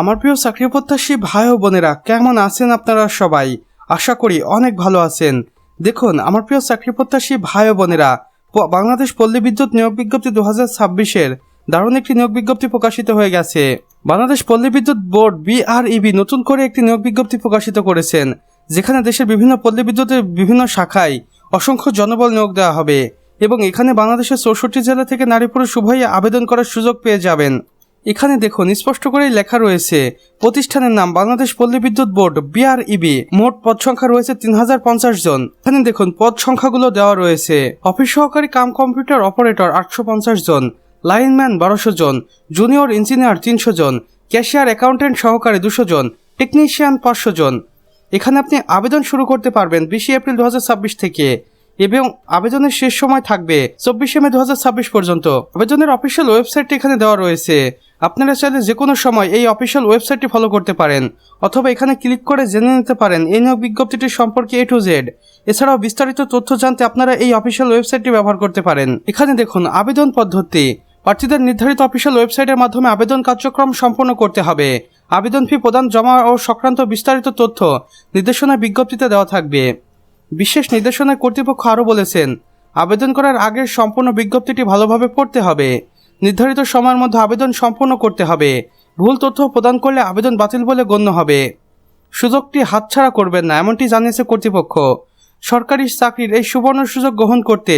আমার প্রিয় চাকরি প্রত্যাশী ভাই ও বোনেরা, কেমন আছেন আপনারা সবাই? আশা করি অনেক ভালো আছেন। দেখুন, আমার প্রিয় চাকরি প্রত্যাশী ভাই ও বোনেরা, বাংলাদেশ পল্লী বিদ্যুৎ নিয়োগ বিজ্ঞপ্তি 2026-এর দারুণ একটি নিয়োগ বিজ্ঞপ্তি প্রকাশিত হয়ে গেছে। বাংলাদেশ পল্লী বিদ্যুৎ বোর্ড BREB নতুন করে একটি নিয়োগ বিজ্ঞপ্তি প্রকাশিত করেছেন, যেখানে দেশের বিভিন্ন পল্লী বিদ্যুতের বিভিন্ন শাখায় অসংখ্য জনবল নিয়োগ দেওয়া হবে এবং এখানে বাংলাদেশের 64 জেলা থেকে নারী পুরুষ উভয়ই আবেদন করার সুযোগ পেয়ে যাবেন। এখানে দেখুন, স্পষ্ট করেই লেখা রয়েছে প্রতিষ্ঠানের নাম বাংলাদেশ পল্লী বিদ্যুৎ বোর্ড BREB। মোট পদ সংখ্যা রয়েছে 3050 জন। এখানে দেখুন পদ সংখ্যাগুলো দেওয়া রয়েছে। অফিস সহকারী কাম কম্পিউটার অপারেটর 850 জন, লাইনম্যান 1200 জন, জুনিয়র ইঞ্জিনিয়ার 300 জন, ক্যাশিয়ার অ্যাকাউন্টেন্ট সহকারী 200 জন, টেকনিশিয়ান 500 জন। এখানে আপনি আবেদন শুরু করতে পারবেন 20 এপ্রিল 2026 থেকে এবং আবেদনের শেষ সময় থাকবে 24 মে 2026 পর্যন্ত। আবেদনের অফিসিয়াল ওয়েবসাইটটি এখানে দেওয়া রয়েছে। আপনারা চাইলে যে কোনো সময় এই অফিসিয়াল ওয়েবসাইটটি ফলো করতে পারেন অথবা এখানে ক্লিক করে জেনে নিতে পারেন এই নিয়োগ বিজ্ঞপ্তিটির সম্পর্কে A to Z। এছাড়াও বিস্তারিত তথ্য জানতে আপনারা এই অফিসিয়াল ওয়েবসাইটটি ব্যবহার করতে পারেন। এখানে দেখুন আবেদন পদ্ধতি। প্রার্থীদের নির্ধারিত অফিসিয়াল ওয়েবসাইটের মাধ্যমে আবেদন কার্যক্রম সম্পন্ন করতে হবে। আবেদন ফি প্রদান, জমা ও সংক্রান্ত বিস্তারিত তথ্য নির্দেশনা বিজ্ঞপ্তিতে দেওয়া থাকবে। বিশেষ নির্দেশনায় কর্তৃপক্ষ আরও বলেছেন, আবেদন করার আগে সম্পূর্ণ বিজ্ঞপ্তিটি ভালোভাবে পড়তে হবে। নির্ধারিত সময়ের মধ্যে আবেদন সম্পন্ন করতে হবে। ভুল তথ্য প্রদান করলে আবেদন বাতিল বলে গণ্য হবে। সুযোগটি হাতছাড়া করবেন না, এমনটি জানিয়েছে কর্তৃপক্ষ। সরকারি চাকরির এই সুবর্ণ সুযোগ গ্রহণ করতে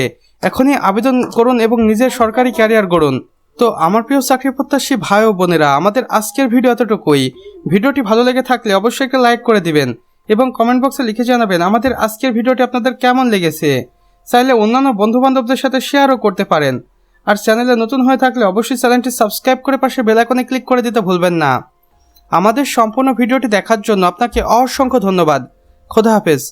এখনই আবেদন করুন এবং নিজের সরকারি ক্যারিয়ার গড়ুন। তো আমার প্রিয় চাকরি প্রত্যাশী ভাই ও বোনেরা, আমাদের আজকের ভিডিও এতটুকুই। ভিডিওটি ভালো লেগে থাকলে অবশ্যই একটা লাইক করে দিবেন এবং কমেন্ট বক্সে লিখে জানাবেন আমাদের আজকের ভিডিওটি আপনাদের কেমন লেগেছে। চাইলে অন্যান্য বন্ধুবান্ধবদের সাথে শেয়ারও করতে পারেন। আর চ্যানেলে নতুন হয়ে থাকলে অবশ্যই চ্যানেলটি সাবস্ক্রাইব করে পাশে বেল আইকনে ক্লিক করে দিতে ভুলবেন না। আমাদের সম্পূর্ণ ভিডিওটি দেখার জন্য আপনাকে অসংখ্য ধন্যবাদ। খোদা হাফেজ।